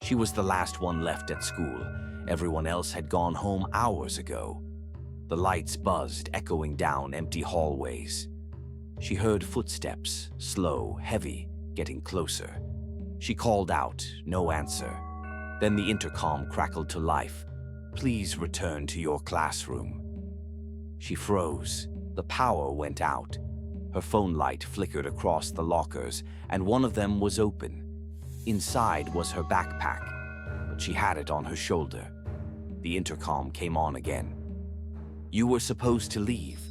She was the last one left at school. Everyone else had gone home hours ago. The lights buzzed, echoing down empty hallways. She heard footsteps, slow, heavy, getting closer. She called out, no answer. Then the intercom crackled to life. "Please return to your classroom." She froze. The power went out. Her phone light flickered across the lockers, and one of them was open. Inside was her backpack, but she had it on her shoulder. The intercom came on again. "You were supposed to leave.